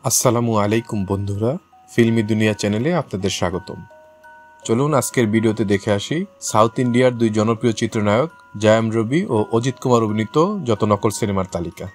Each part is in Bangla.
আসসালামু আলাইকুম বন্ধুরা, ফিল্মি দুনিয়া চ্যানেলে আপনাদের স্বাগতম। চলুন আজকের ভিডিওতে দেখে আসি সাউথ ইন্ডিয়ার দুই জনপ্রিয় চিত্রনায়ক জয়াম রবি ও অজিত কুমার অভিনীত যত নকল সিনেমার তালিকা।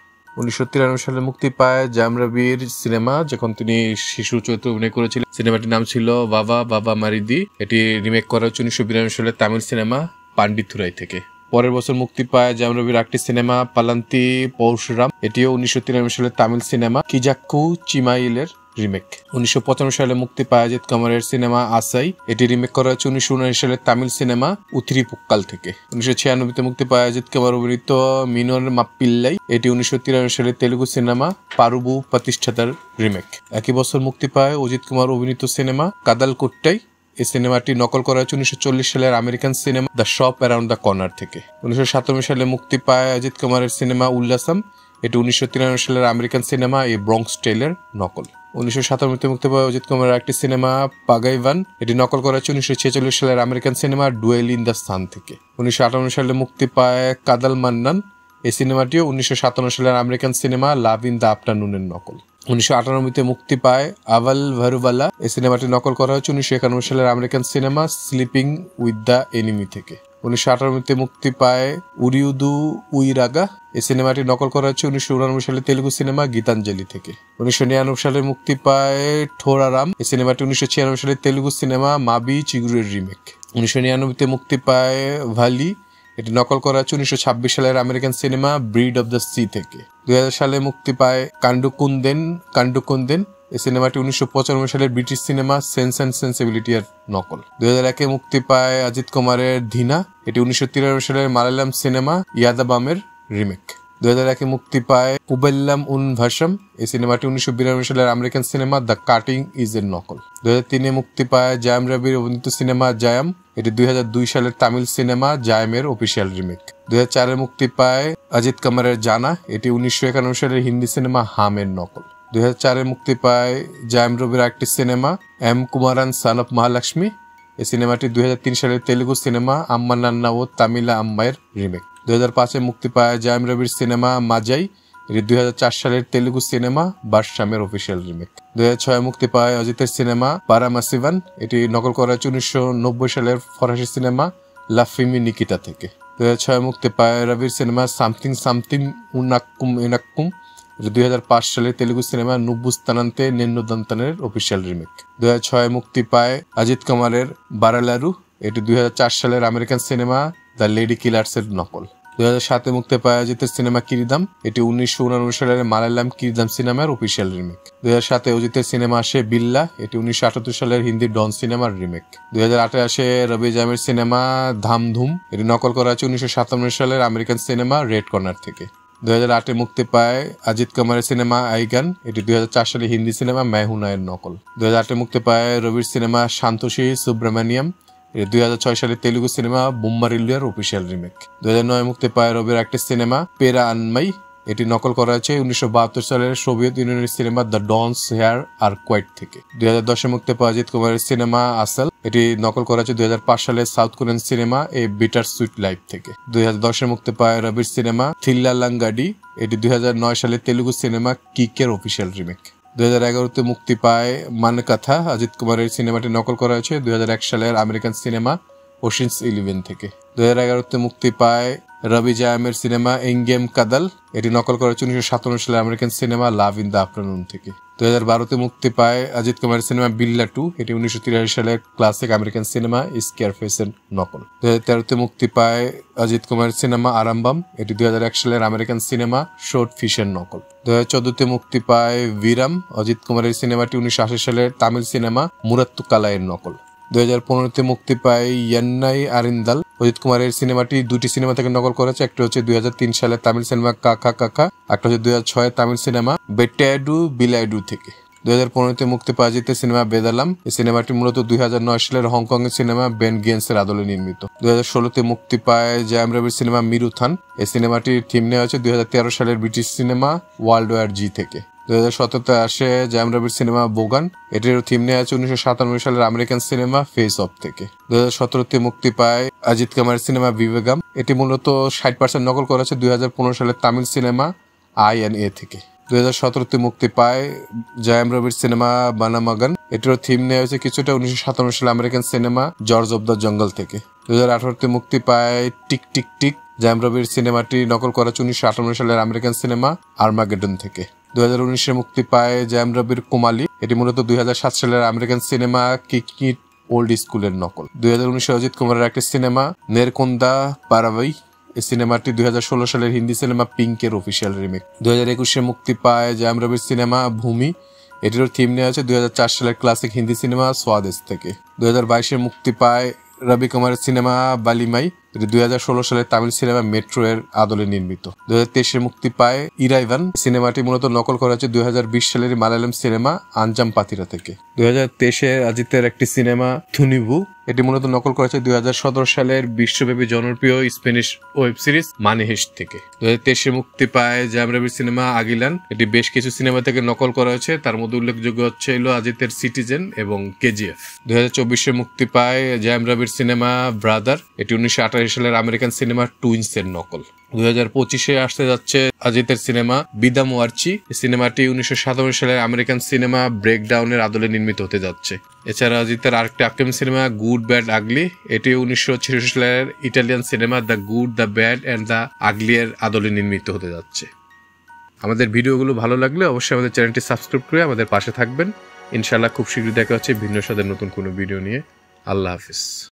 1993 সালে মুক্তি পায় জয়াম রবির সিনেমা, যখন তিনি শিশু চরিত্রে অভিনয় করেছিলেন। সিনেমাটির নাম ছিল বাবা বাবা মারিদি। এটি রিমেক করা হচ্ছে 1992 সালে তামিল সিনেমা পান্ডিথুরাই থেকে। পরের বছর মুক্তি পায় জয়াম রবির আরেকটি সিনেমা পালান্তি পৌশুরাম। এটিও 1993 সালে তামিল সিনেমা কিজাক্কু চিমাইলের রিমেক। 1995 সালে মুক্তি পায় অজিত কুমারের সিনেমা আসাই। এটি রিমেক করা হচ্ছে 1979 সালে তামিল সিনেমা উথিরিপুক্কাল থেকে। 1996 তে মুক্তি পায় অজিত কুমার অভিনীত মিনোর মাপ্পিল্লাই। এটি 1993 সালে তেলুগু সিনেমা পারুবু প্রতিষ্ঠাতার রিমেক। একই বছর মুক্তি পায় অজিত কুমার অভিনীত সিনেমা কাদাল কোট্টাই। এই সিনেমাটি নকল করা হয়েছে 1940 সালের American cinema the shop around the corner থেকে। 1997 সালে মুক্তি পায় অজিত কুমারের সিনেমা উল্লাসম। এটি 1993 সালের আমেরিকান সিনেমা এ ব্রঙ্কস টেলের নকল। 1997 মুক্তি পায় অজিত কুমারের একটি সিনেমা পাগাইভান। এটি নকল করা হয়েছে 1946 সালের American cinema dual in the sun থেকে। 1958 সালে মুক্তি পায় কাদাল মান্নান। এই সিনেমাটিও 1957 সালের American cinema love in the আফটারনুনের নকল। 1998 মুক্তি পায় আভাল ভারুবালা। এই সিনেমাটি নকল করা হয়েছে 1991 সালের American cinema sleeping with the enemy থেকে। 1998 মুক্তি পায় উরিউদু উইরাগা। এই সিনেমাটি নকল করা হচ্ছে 1989 সালে তেলুগু সিনেমা গীতাঞ্জলি থেকে। 1999 সালে মুক্তি পায় ঠোরারাম। এই সিনেমাটি 1996 সালে তেলুগু সিনেমা মাবি চিগুরের রিমেক। 1999 মুক্তি পায় ভালি। এটি নকল করা হচ্ছে 1926 সালের American cinema breed of the sea থেকে। 2000 সালে মুক্তি পায় কান্ডুকুন্দেন। এই সিনেমাটি 1995 সালের British cinema sense and sensibility এর নকল। 2001 মুক্তি পায় অজিত কুমারের ধীনা। এটি 1993 সালের মালায়ালাম সিনেমা ইয়াদাবামের রিমেক। 2001 মুক্তি পায় পুবেল্লাম উন ভাষম। এই সিনেমাটি 1992 সালের American cinema the cutting is এর নকল। 2003 মুক্তি পায় জয়াম রবির অভিনীত সিনেমা জয়াম। এটি 2002 সালের তামিল সিনেমা জয়ামের অফিসিয়াল রিমেক। 2004 মুক্তি পায় অজিত কুমারের জানা। এটি 1991 সালের হিন্দি সিনেমা হামের নকল। 2004 মুক্তি পায় জয়াম রবির একটি cinema M Kumaran son of Mahalakshmi. এই সিনেমাটি 2003 সালের তেলুগু সিনেমা আম্মা নান্না ও তামিলা আম্মায়ের রিমেক। 2005 মুক্তি পায় জয়াম রবির সিনেমা মাজাই। এটি 2004 সালের তেলুগু সিনেমা বাদশামের অফিসিয়াল রিমেক। 2006 মুক্তি পায় অজিতের সিনেমা পারামাসিভান। এটি নকল করা হচ্ছে 1990 সালের ফরাসি সিনেমা লাফিমি নিকিতা থেকে। 2006 মুক্তি পায় রবির সিনেমা সামথিং সামথিং উনাক্কুম। 2005 সালের তেলুগু সিনেমা নুব্বুস্তানান্তে নেন্নুদান্তানের অফিসিয়াল রিমেক। 2006 মুক্তি পায় অজিত কুমারের বারালারু। এটি 2004 সালের American cinema the lady killers এর নকল। 2007 মুক্তি পায় অজিতের সিনেমা কিরিদাম। এটি 1989 সালের মালায়ালাম কিরিদাম সিনেমার অফিসিয়াল রিমেক। 2007 অজিতের সিনেমা আসে বিল্লা। এটি 1978 সালের হিন্দি ডন সিনেমার রিমেক। 2008 আসে রবি জামের সিনেমা ধামধুম। এটি নকল করা হচ্ছে 1997 সালের আমেরিকান সিনেমা রেড কর্নার থেকে। 2008 মুক্তি পায় অজিত কুমারের সিনেমা আইগান। এটি 2004 সালে হিন্দি সিনেমা মেহুনা এর নকল। 2008 মুক্তি পায় রবির সিনেমা শান্তোষী সুব্রমণিয়াম। এটি 2006 সালে তেলুগু সিনেমা বুম্মারিল্লার অফিসিয়াল রিমেক। 2009 মুক্তি পায় রবির একটি সিনেমা পেরা আনমাই। এটি নকল করা হয়েছে 1972 সালের সোভিয়েত ইউনিয়নের cinema the dawns here are quiet থেকে। 2010 মুক্তি পায় অজিত কুমারের সিনেমা আসল। এটি নকল করা হয়েছে 2005 সালের সাউথ কোরিয়ান সিনেমা এ বিটার সুইট লাইফ থেকে। 2010 মুক্তি পায় রবির সিনেমা থিল্লালাঙ্গাডি। এটি 2009 সালের তেলুগু সিনেমা কিকের অফিসিয়াল রিমেক। 2011 মুক্তি পায় মানকাথা। অজিত কুমারের সিনেমাটি নকল করা হয়েছে 2001 সালের আমেরিকান সিনেমা ওশিনস 11 থেকে। 2011 মুক্তি পায় রবি জায়ামের সিনেমা এঙ্গেম কাদাল। এটি নকল করা হয়েছে 1957 সালের American cinema love in the afternoon থেকে। 2012 মুক্তি পায় অজিত কুমারের সিনেমা বিল্লা 2। এটি 1983 সালের ক্লাসিক আমেরিকান সিনেমা স্কেয়ারফেস এর নকল। 2013 মুক্তি পায় অজিত কুমারের সিনেমা আরামবাম। এটি 2001 সালের আমেরিকান সিনেমা শর্ট ফিশের নকল। 2014 মুক্তি পায় ভিরাম। অজিত কুমারের সিনেমাটি 1980 সালের তামিল সিনেমা মুরাত্তুকালা এর নকল। 2015 মুক্তি পায় ইয়ান্নাই আরিন্দাল। অজিত কুমারের সিনেমাটি দুটি সিনেমা থেকে নকল করেছে। একটা হচ্ছে 2003 সালের তামিল সিনেমা কাকা কাকা। একটা হচ্ছে 2006 তামিল সিনেমা বেটাডু বিলাইডু থেকে। 2015 মুক্তি পায় অজিতের সিনেমা বেদালাম। এই সিনেমাটি মূলত 2009 সালের হংকং এর সিনেমা বেন গেন্সের আদলে নির্মিত। 2016 মুক্তি পায় জয়াম রবির সিনেমা মিরুথান। এই সিনেমাটির থিম নেওয়া হয়েছে 2013 সালের ব্রিটিশ সিনেমা ওয়ার্ল্ড ওয়ার জি থেকে। 2017 আসে জয়াম রবির সিনেমা বোগান। এটির থিম নেওয়া আছে 1997 সালের আমেরিকান সিনেমা ফেস অফ থেকে। 2017 মুক্তি পায় অজিত কুমারের সিনেমা বিবেগাম। এটি মূলত 60% নকল করা হয়েছে 2015 সালের তামিল সিনেমা INA থেকে। 2017 মুক্তি পায় জায়াম রবির সিনেমা বানামাগান। এটিরও থিম নেওয়া হয়েছে কিছুটা 1957 সালে American cinema George of the jungle থেকে। 2018 মুক্তি পায় টিক টিক টিক। জায়াম রবির সিনেমাটি নকল করা 1958 সালের আমেরিকান সিনেমা আর্মাগেডন থেকে। 2019 মুক্তি পায় জায়াম রবির কুমালি। এটি মূলত 2007 সালের আমেরিকান সিনেমা কিক ওল্ড স্কুলের নকল। 2019 অজিত কুমারের একটি সিনেমা নেরকোন্দা পারাভাই। এই সিনেমাটি 2016 সালের হিন্দি সিনেমা পিঙ্কের অফিসিয়াল রিমেক। 2021 মুক্তি পায় জায়াম রবির সিনেমা ভূমি। এটিরও থিম নেওয়া হয়েছে 2004 সালের ক্লাসিক হিন্দি সিনেমা স্বাদেশ থেকে। 2022 মুক্তি পায় রবি কুমারের সিনেমা বালিমাই। এটি 2016 সালের তামিল সিনেমা মেট্রো এর আদলে নির্মিত। 2023 মুক্তি পায় ইরাইভান। সিনেমাটি মূলত নকল করা হয়েছে 2020 সালের মালায়ালাম সিনেমা আঞ্জাম পাতিরা থেকে। 2023 অজিতের একটি সিনেমা থুনিভু। এটি মূলত নকল করা হয়েছে 2017 সালের বিশ্বব্যাপী জনপ্রিয় স্প্যানিশ ওয়েব সিরিজ মানিহেস্ট থেকে। 2023 মুক্তি পায় জায়াম রবির সিনেমা আগিলান। এটি বেশ কিছু সিনেমা থেকে নকল করা হয়েছে, তার মধ্যে উল্লেখযোগ্য হচ্ছে অজিতের সিটিজেন এবং কেজিএফ। 2024 মুক্তি পায় জায়াম রবির সিনেমা ব্রাদার। এটি 1928 সালের আমেরিকান সিনেমা টুইন্স এর নকল। 2025 আসতে যাচ্ছে অজিতের সিনেমা বিদাম ওয়ার্চি। এই সিনেমাটি 1957 সালের আমেরিকান সিনেমা ব্রেকডাউনের আদলে নির্মিত হতে যাচ্ছে। এছাড়া অজিতের আরেকটি আপকামিং সিনেমা গুড ব্যাড আগলি। এটি 1966 সালের Italian cinema the good the bad and the আগলি এর আদলে নির্মিত হতে যাচ্ছে। আমাদের ভিডিওগুলো ভালো লাগলে অবশ্যই আমাদের চ্যানেলটি সাবস্ক্রাইব করে আমাদের পাশে থাকবেন। ইনশাআল্লাহ খুব শীঘ্রই দেখা হচ্ছে ভিন্ন স্বাদের নতুন কোনো ভিডিও নিয়ে। আল্লাহ হাফিজ।